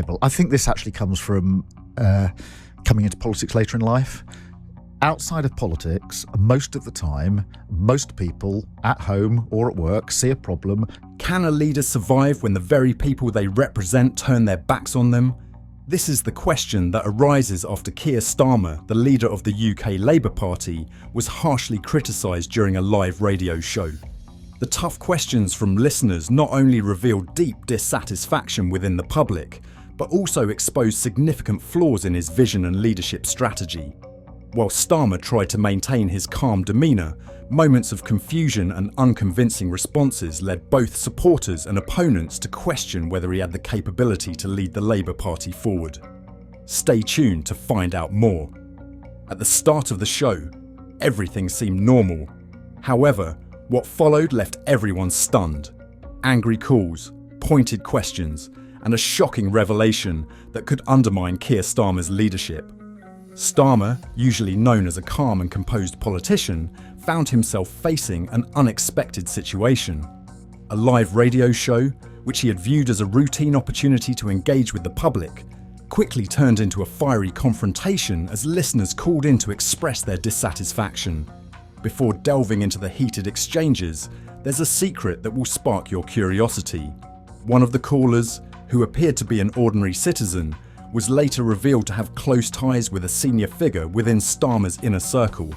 Bible. I think this actually comes from coming into politics later in life. Outside of politics, most of the time, most people at home or at work see a problem. Can a leader survive when the very people they represent turn their backs on them? This is the question that arises after Keir Starmer, the leader of the UK Labour Party, was harshly criticised during a live radio show. The tough questions from listeners not only revealed deep dissatisfaction within the public, but also exposed significant flaws in his vision and leadership strategy. While Starmer tried to maintain his calm demeanour, moments of confusion and unconvincing responses led both supporters and opponents to question whether he had the capability to lead the Labour Party forward. Stay tuned to find out more. At the start of the show, everything seemed normal. However, what followed left everyone stunned. Angry calls, pointed questions, and a shocking revelation that could undermine Keir Starmer's leadership. Starmer, usually known as a calm and composed politician, found himself facing an unexpected situation. A live radio show, which he had viewed as a routine opportunity to engage with the public, quickly turned into a fiery confrontation as listeners called in to express their dissatisfaction. Before delving into the heated exchanges, there's a secret that will spark your curiosity. One of the callers, who appeared to be an ordinary citizen, was later revealed to have close ties with a senior figure within Starmer's inner circle.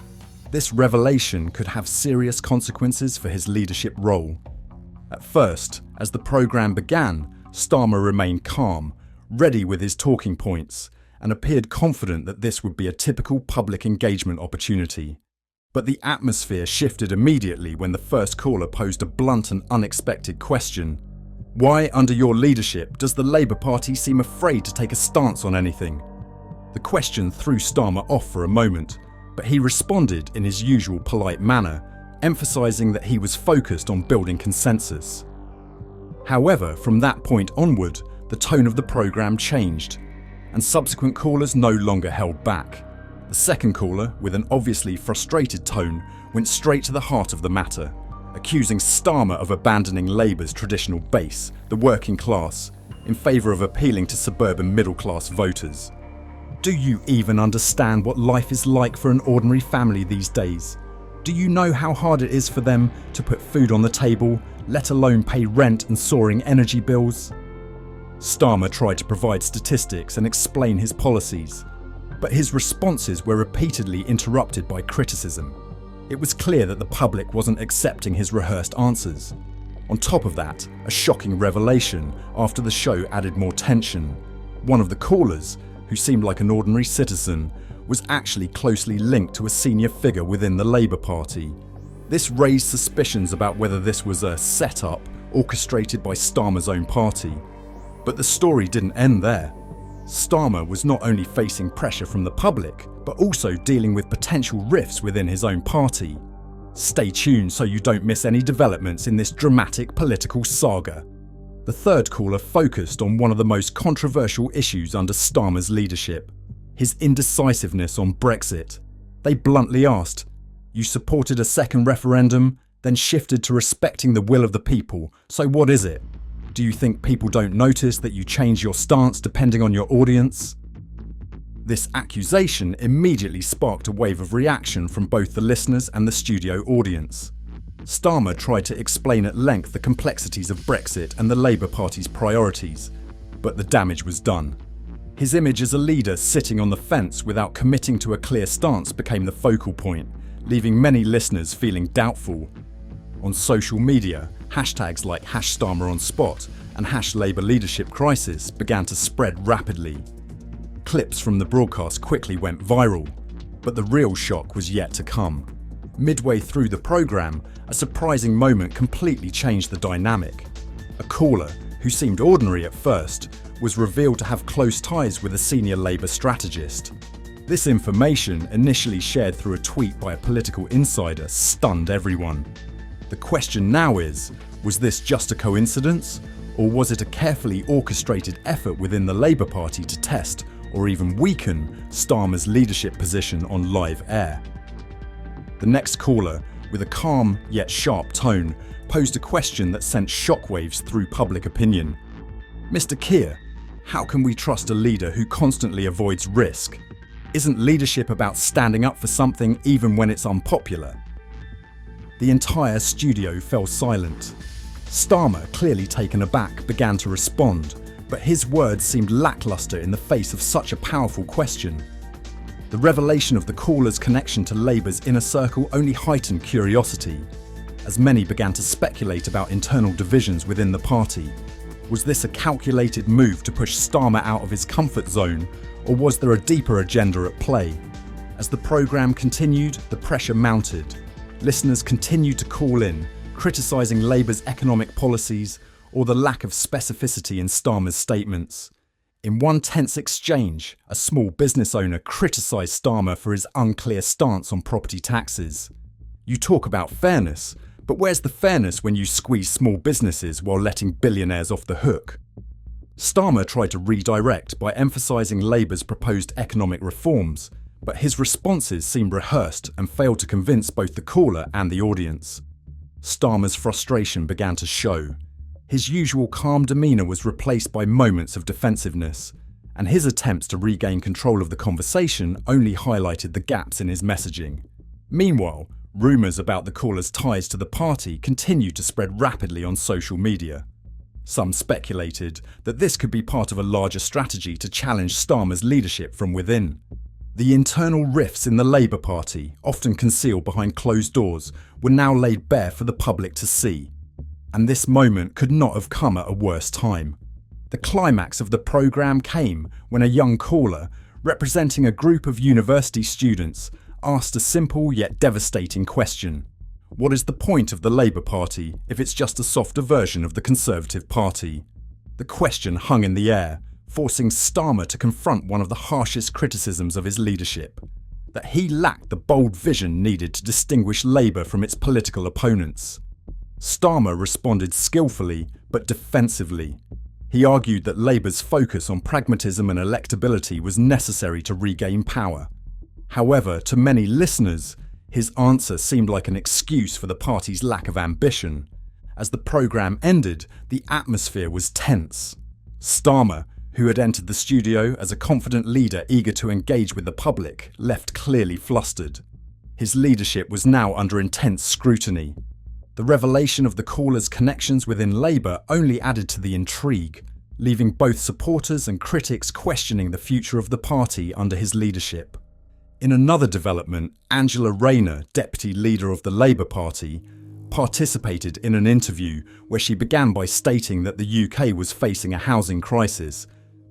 This revelation could have serious consequences for his leadership role. At first, as the programme began, Starmer remained calm, ready with his talking points, and appeared confident that this would be a typical public engagement opportunity. But the atmosphere shifted immediately when the first caller posed a blunt and unexpected question. Why, under your leadership, does the Labour Party seem afraid to take a stance on anything? The question threw Starmer off for a moment, but he responded in his usual polite manner, emphasising that he was focused on building consensus. However, from that point onward, the tone of the programme changed, and subsequent callers no longer held back. The second caller, with an obviously frustrated tone, went straight to the heart of the matter, accusing Starmer of abandoning Labour's traditional base, the working class, in favour of appealing to suburban middle-class voters. Do you even understand what life is like for an ordinary family these days? Do you know how hard it is for them to put food on the table, let alone pay rent and soaring energy bills? Starmer tried to provide statistics and explain his policies, but his responses were repeatedly interrupted by criticism. It was clear that the public wasn't accepting his rehearsed answers. On top of that, a shocking revelation after the show added more tension. One of the callers, who seemed like an ordinary citizen, was actually closely linked to a senior figure within the Labour Party. This raised suspicions about whether this was a set-up orchestrated by Starmer's own party. But the story didn't end there. Starmer was not only facing pressure from the public, but also dealing with potential rifts within his own party. Stay tuned so you don't miss any developments in this dramatic political saga. The third caller focused on one of the most controversial issues under Starmer's leadership: his indecisiveness on Brexit. They bluntly asked, "You supported a second referendum, then shifted to respecting the will of the people, so what is it? Do you think people don't notice that you change your stance depending on your audience?" This accusation immediately sparked a wave of reaction from both the listeners and the studio audience. Starmer tried to explain at length the complexities of Brexit and the Labour Party's priorities, but the damage was done. His image as a leader sitting on the fence without committing to a clear stance became the focal point, leaving many listeners feeling doubtful. On social media, hashtags like #StarmerOnSpot and #LabourLeadershipCrisis began to spread rapidly. Clips from the broadcast quickly went viral, but the real shock was yet to come. Midway through the programme, a surprising moment completely changed the dynamic. A caller, who seemed ordinary at first, was revealed to have close ties with a senior Labour strategist. This information, initially shared through a tweet by a political insider, stunned everyone. The question now is, was this just a coincidence, or was it a carefully orchestrated effort within the Labour Party to test, or even weaken, Starmer's leadership position on live air? The next caller, with a calm yet sharp tone, posed a question that sent shockwaves through public opinion. "Mr. Keir, How can we trust a leader who constantly avoids risk? Isn't leadership about standing up for something even when it's unpopular? The entire studio fell silent. Starmer, clearly taken aback, began to respond, but his words seemed lackluster in the face of such a powerful question. The revelation of the caller's connection to Labour's inner circle only heightened curiosity, as many began to speculate about internal divisions within the party. Was this a calculated move to push Starmer out of his comfort zone, or was there a deeper agenda at play? As the programme continued, the pressure mounted. Listeners continued to call in, criticising Labour's economic policies or the lack of specificity in Starmer's statements. In one tense exchange, a small business owner criticised Starmer for his unclear stance on property taxes. You talk about fairness, but where's the fairness when you squeeze small businesses while letting billionaires off the hook? Starmer tried to redirect by emphasising Labour's proposed economic reforms, but his responses seemed rehearsed and failed to convince both the caller and the audience. Starmer's frustration began to show. His usual calm demeanour was replaced by moments of defensiveness, and his attempts to regain control of the conversation only highlighted the gaps in his messaging. Meanwhile, rumours about the caller's ties to the party continued to spread rapidly on social media. Some speculated that this could be part of a larger strategy to challenge Starmer's leadership from within. The internal rifts in the Labour Party, often concealed behind closed doors, were now laid bare for the public to see. And this moment could not have come at a worse time. The climax of the programme came when a young caller, representing a group of university students, asked a simple yet devastating question. What is the point of the Labour Party if it's just a softer version of the Conservative Party? The question hung in the air, forcing Starmer to confront one of the harshest criticisms of his leadership, that he lacked the bold vision needed to distinguish Labour from its political opponents. Starmer responded skillfully but defensively. He argued that Labour's focus on pragmatism and electability was necessary to regain power. However, to many listeners, his answer seemed like an excuse for the party's lack of ambition. As the programme ended, the atmosphere was tense. Starmer, who had entered the studio as a confident leader eager to engage with the public, left clearly flustered. His leadership was now under intense scrutiny. The revelation of the caller's connections within Labour only added to the intrigue, leaving both supporters and critics questioning the future of the party under his leadership. In another development, Angela Rayner, deputy leader of the Labour Party, participated in an interview where she began by stating that the UK was facing a housing crisis,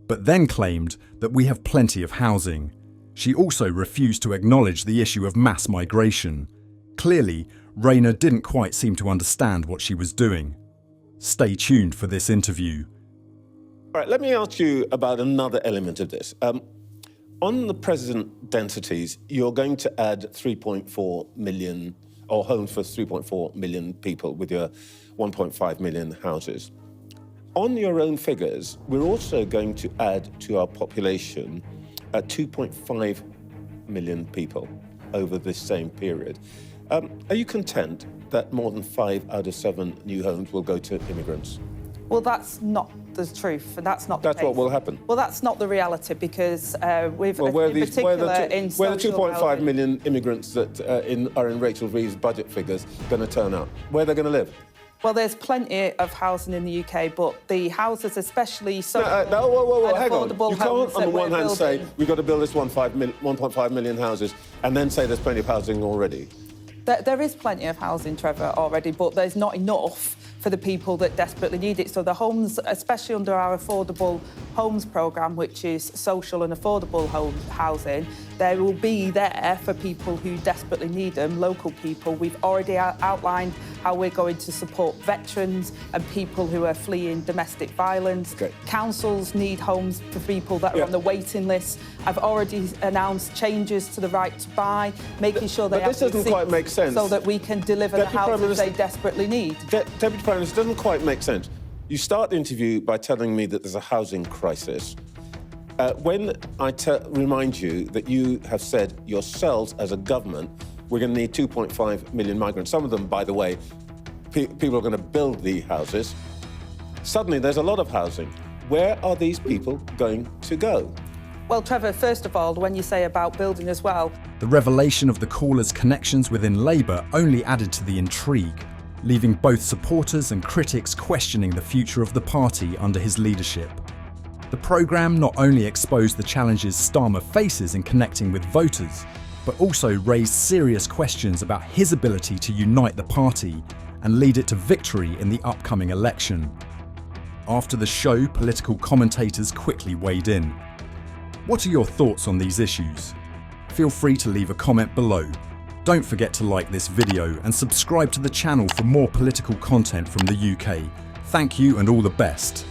but then claimed that we have plenty of housing. She also refused to acknowledge the issue of mass migration. Clearly, Rayner didn't quite seem to understand what she was doing. Stay tuned for this interview. All right, let me ask you about another element of this. On the present densities, you're going to add 3.4 million, or homes for 3.4 million people with your 1.5 million houses. On your own figures, we're also going to add to our population 2.5 million people over this same period. Are you content that more than 5 out of 7 new homes will go to immigrants? Well, that's not the truth, and that's not the That's case. what will happen. Well, that's not the reality, because where the 2.5 million immigrants that are in Rachel Reeves' budget figures going to turn up? Where they're going to live? Well, there's plenty of housing in the UK, but the houses, especially hang on. You can't, on the one hand, say we've got to build this 1.5 million houses, and then say there's plenty of housing already. There is plenty of housing, Trevor, already, but there's not enough for the people that desperately need it. So the homes, especially under our affordable homes programme, which is social and affordable housing, they will be there for people who desperately need them, local people. We've already outlined how we're going to support veterans and people who are fleeing domestic violence. Okay. Councils need homes for people that are on the waiting list. I've already announced changes to the right to buy, making sure they have this doesn't quite make sense. So that we can deliver the houses they desperately need. Deputy Prime Minister, doesn't quite make sense. You start the interview by telling me that there's a housing crisis. When I remind you that you have said yourselves as a government, we're going to need 2.5 million migrants. Some of them, by the way, people are going to build the houses. Suddenly, there's a lot of housing. where are these people going to go? Well, Trevor, first of all, when you say about building as well, The revelation of the caller's connections within Labour only added to the intrigue, leaving both supporters and critics questioning the future of the party under his leadership. The programme not only exposed the challenges Starmer faces in connecting with voters, but also raised serious questions about his ability to unite the party and lead it to victory in the upcoming election. After the show, political commentators quickly weighed in. What are your thoughts on these issues? Feel free to leave a comment below. Don't forget to like this video and subscribe to the channel for more political content from the UK. Thank you and all the best.